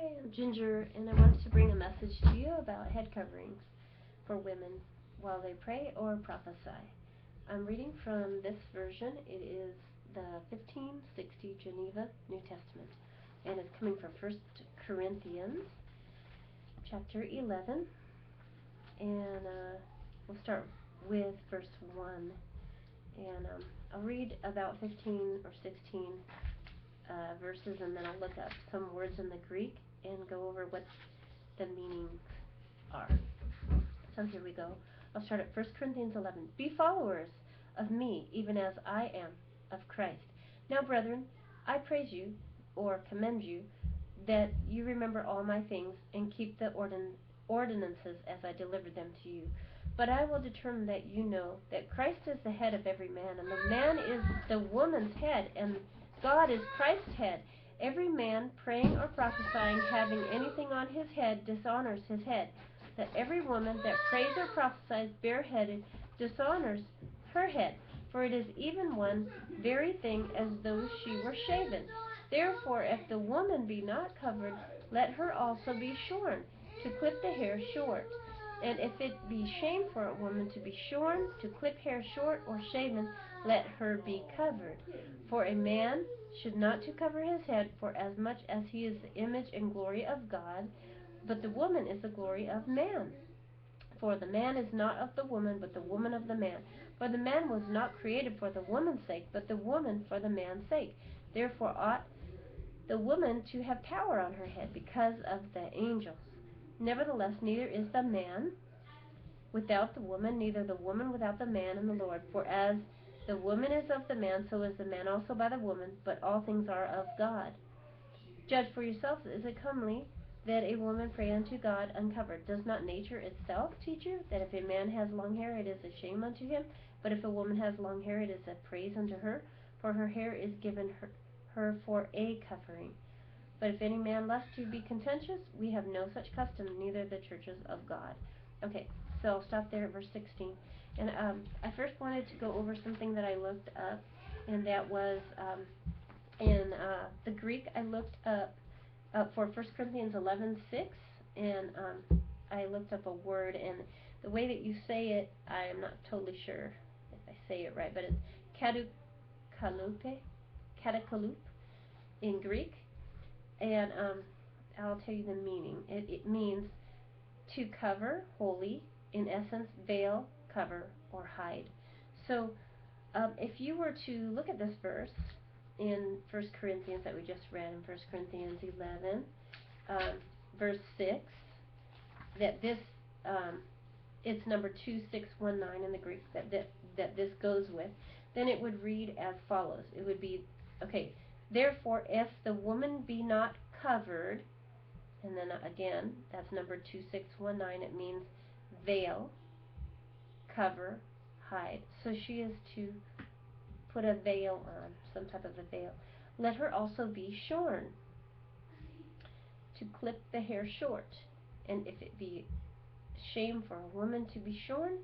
Hi, I'm Ginger, and I wanted to bring a message to you about head coverings for women while they pray or prophesy. I'm reading from this version. It is the 1560 Geneva New Testament, and it's coming from 1 Corinthians chapter 11, and we'll start with verse 1, and I'll read about 15 or 16 verses, and then I'll look up some words in the Greek and go over what the meanings are. So here we go. I'll start at 1 Corinthians 11. Be followers of me, even as I am of Christ. Now, brethren, I praise you, or commend you, that you remember all my things and keep the ordinances as I delivered them to you. But I will determine that you know that Christ is the head of every man, and the man is the woman's head, and God is Christ's head. Every man praying or prophesying having anything on his head dishonors his head. That every woman that prays or prophesies bareheaded dishonors her head. For it is even one very thing as though she were shaven. Therefore, if the woman be not covered, let her also be shorn, to clip the hair short. And if it be shame for a woman to be shorn, to clip hair short or shaven, let her be covered. For a man should not to cover his head, for as much as he is the image and glory of God, but the woman is the glory of man. For the man is not of the woman, but the woman of the man. For the man was not created for the woman's sake, but the woman for the man's sake. Therefore ought the woman to have power on her head, because of the angels. Nevertheless, neither is the man without the woman, neither the woman without the man in the Lord. For as the woman is of the man, so is the man also by the woman, but all things are of God. Judge for yourselves, is it comely that a woman pray unto God uncovered? Does not nature itself teach you that if a man has long hair, it is a shame unto him? But if a woman has long hair, it is a praise unto her, for her hair is given her for a covering. But if any man lust to be contentious, we have no such custom, neither the churches of God. Okay, so I'll stop there at verse 16. And I first wanted to go over something that I looked up, and that was in the Greek. I looked up for 1 Corinthians 11:6, and I looked up a word, and the way that you say it, I'm not totally sure if I say it right, but it's katakaloupe in Greek, and I'll tell you the meaning. It means to cover, wholly, in essence, veil, cover, or hide. So if you were to look at this verse in 1 Corinthians that we just read, in 1 Corinthians 11, verse 6, that this, it's number 2619 in the Greek, that this goes with, then it would read as follows. It would be, okay, therefore, if the woman be not covered, and then again, that's number 2619, it means veil, cover, hide. So she is to put a veil on, some type of a veil. Let her also be shorn, to clip the hair short. And if it be shame for a woman to be shorn,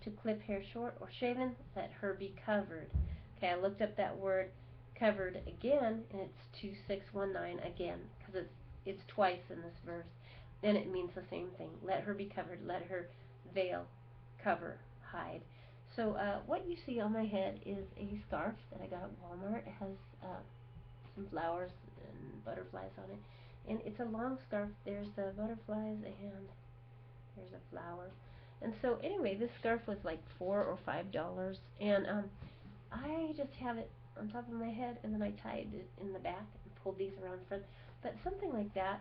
to clip hair short or shaven, let her be covered. Okay, I looked up that word covered again, and it's 2619 again, because it's twice in this verse, and it means the same thing. Let her be covered, let her veil, cover, hide. So what you see on my head is a scarf that I got at Walmart. It has some flowers and butterflies on it, and it's a long scarf. There's the butterflies and there's a flower. And so anyway, this scarf was like $4 or $5, and I just have it on top of my head, and then I tied it in the back and pulled these around front. But something like that,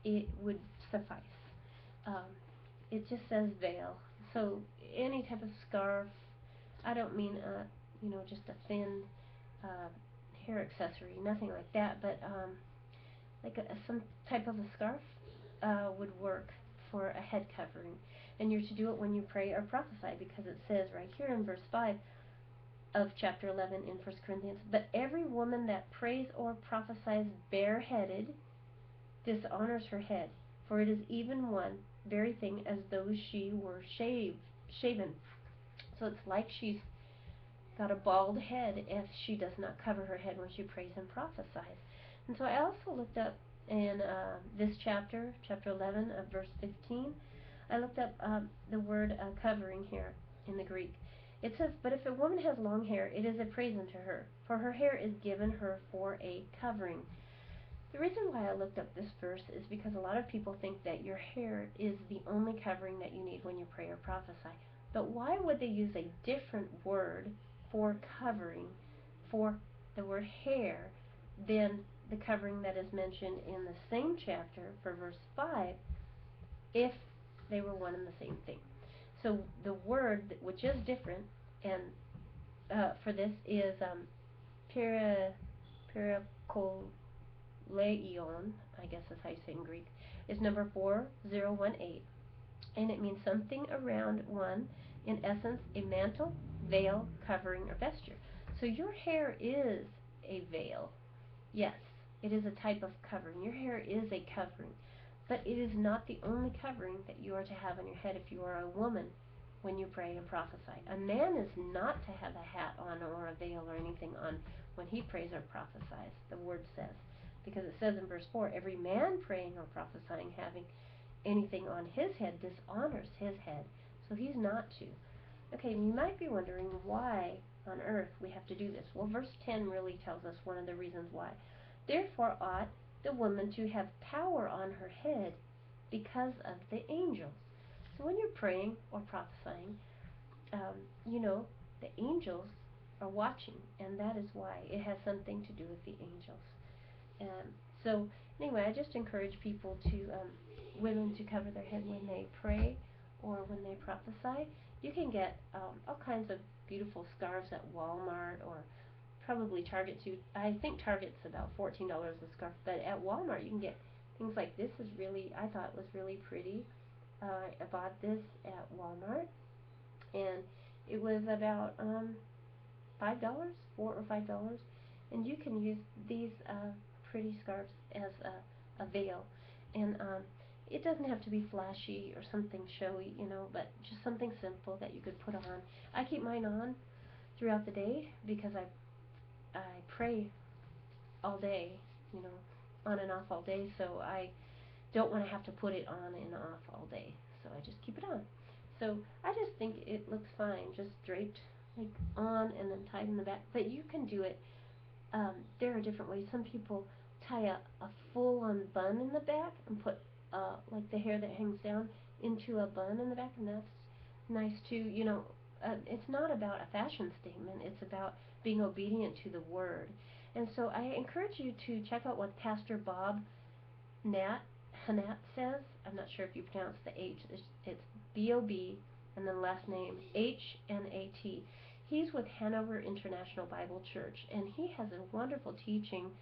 it would suffice. It just says veil. So any type of scarf, I don't mean just a thin hair accessory, nothing like that, but like some type of a scarf would work for a head covering. And you're to do it when you pray or prophesy, because it says right here in verse 5 of chapter 11 in 1 Corinthians, but every woman that prays or prophesies bareheaded dishonors her head, for it is even one very thing as though she were shaven. So it's like she's got a bald head if she does not cover her head when she prays and prophesies. And so I also looked up in this chapter, chapter 11 of verse 15, I looked up the word covering here in the Greek. It says, "But if a woman has long hair, it is a praise unto her, for her hair is given her for a covering." The reason why I looked up this verse is because a lot of people think that your hair is the only covering that you need when you pray or prophesy. But why would they use a different word for covering, for the word hair, than the covering that is mentioned in the same chapter for verse 5, if they were one and the same thing? So the word, which is different, and for this is para, parakoleion, I guess that's how you say it in Greek, is number 4018, and it means something around one, in essence, a mantle, veil, covering, or vesture. So your hair is a veil. Yes, it is a type of covering. Your hair is a covering. But it is not the only covering that you are to have on your head if you are a woman when you pray and prophesy. A man is not to have a hat on or a veil or anything on when he prays or prophesies, the word says. Because it says in verse 4, every man praying or prophesying having anything on his head dishonors his head. So he's not to. Okay, you might be wondering why on earth we have to do this. Well, verse 10 really tells us one of the reasons why. Therefore ought the woman to have power on her head because of the angels. So when you're praying or prophesying, you know, the angels are watching, and that is why it has something to do with the angels. So anyway, I just encourage people to, women to cover their head when they pray or when they prophesy. You can get all kinds of beautiful scarves at Walmart or probably Target too. I think Target's about $14 a scarf, but at Walmart you can get things like this. Is really, I thought was really pretty. I bought this at Walmart, and it was about $5, $4 or $5, and you can use these pretty scarves as a veil, and it doesn't have to be flashy or something showy, you know, but just something simple that you could put on. I keep mine on throughout the day because I pray all day, you know, on and off all day, so I don't want to have to put it on and off all day, so I just keep it on. So I just think it looks fine, just draped like on and then tied in the back. But you can do it. There are different ways. Some people tie a full-on bun in the back and put like the hair that hangs down into a bun in the back, and that's nice too. You know, it's not about a fashion statement. It's about being obedient to the word. And so I encourage you to check out what Pastor Bob Hanat says. I'm not sure if you pronounce the H. It's B-O-B and then last name H-N-A-T. He's with Hanover International Bible Church, and he has a wonderful teaching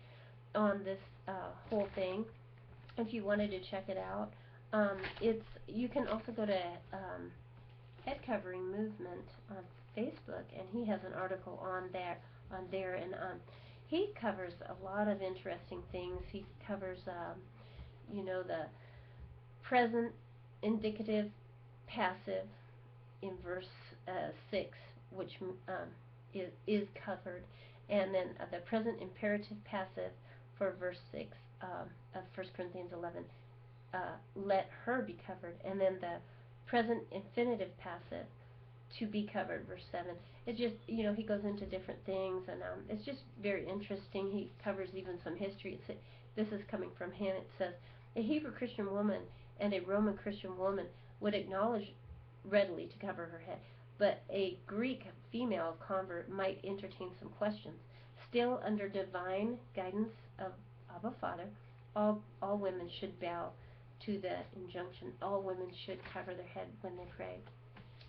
on this whole thing. If you wanted to check it out, you can also go to Head Covering Movement on Facebook, and he has an article on there, and he covers a lot of interesting things. He covers you know, the present, indicative, passive in verse 6, which is covered, and then the present imperative passive for verse 6 of 1 Corinthians 11, let her be covered, and then the present infinitive passive, to be covered, verse 7. It's just, you know, he goes into different things, and it's just very interesting. He covers even some history. This is coming from him. It says, a Hebrew Christian woman and a Roman Christian woman would acknowledge readily to cover her head, but a Greek female convert might entertain some questions. Still, under divine guidance of Abba Father, all women should bow to the injunction. All women should cover their head when they pray.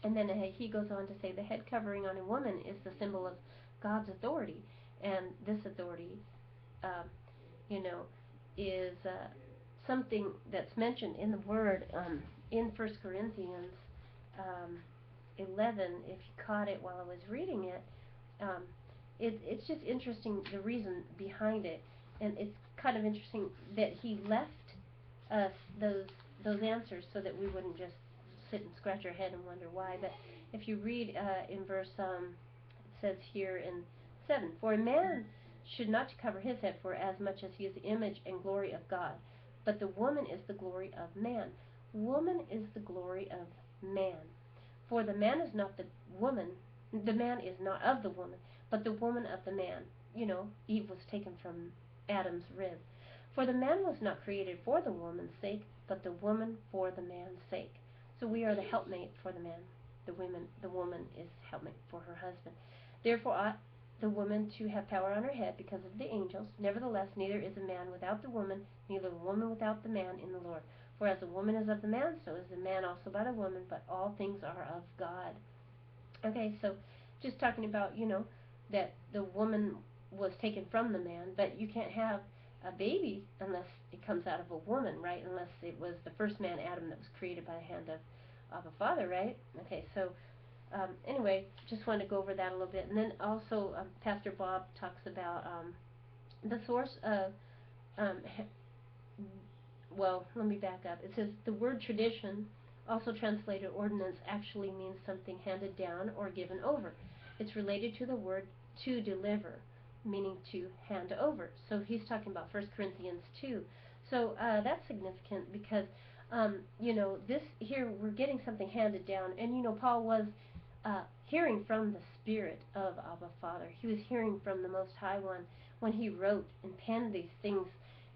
And then he goes on to say the head covering on a woman is the symbol of God's authority, and this authority, you know, is something that's mentioned in the Word in 1 Corinthians 11. If you caught it while I was reading it, it's just interesting the reason behind it, and it's kind of interesting that he left us those answers so that we wouldn't just sit and scratch our head and wonder why. But if you read in verse, it says here in 7, for a man should not cover his head, for as much as he is the image and glory of God. But the woman is the glory of man. Woman is the glory of man. For the man is not the woman, the man is not of the woman, but the woman of the man. Eve was taken from Adam's rib. For the man was not created for the woman's sake, but the woman for the man's sake. So we are the helpmate for the man. The woman is helpmate for her husband. Therefore ought the woman to have power on her head because of the angels. Nevertheless, neither is a man without the woman, neither a woman without the man in the Lord. For as the woman is of the man, so is the man also by the woman, but all things are of God. Okay, so just talking about, that the woman was taken from the man, but you can't have a baby unless it comes out of a woman, right? Unless it was the first man, Adam, that was created by the hand of a father, right? Okay, so anyway, just wanted to go over that a little bit. And then also Pastor Bob talks about the source of, well, let me back up. It says the word tradition, also translated ordinance, actually means something handed down or given over. It's related to the word to deliver, meaning to hand over. So he's talking about 1 Corinthians 2. So that's significant because, this here we're getting something handed down. And, Paul was hearing from the Spirit of Abba Father. He was hearing from the Most High One when he wrote and penned these things.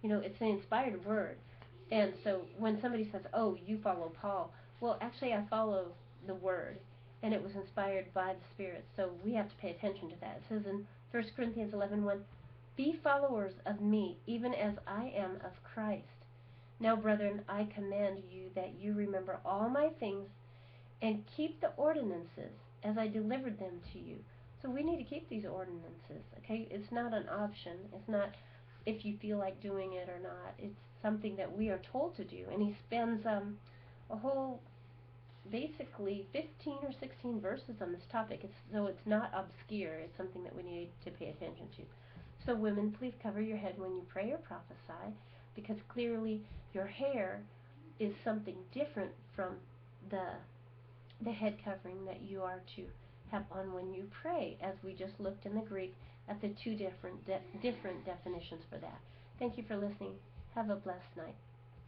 It's an inspired word. And so when somebody says, oh, you follow Paul, well, actually I follow the Word, and it was inspired by the Spirit. So we have to pay attention to that. It says in 1 Corinthians 11:1, be followers of me, even as I am of Christ. Now, brethren, I command you that you remember all my things and keep the ordinances as I delivered them to you. So we need to keep these ordinances, okay? It's not an option. It's not if you feel like doing it or not. It's something that we are told to do. And he spends a whole, basically 15 or 16 verses on this topic. So it's not obscure. It's something that we need to pay attention to. So women, please cover your head when you pray or prophesy, because clearly your hair is something different from the head covering that you are to have on when you pray, as we just looked in the Greek at the two different definitions for that. Thank you for listening. Have a blessed night.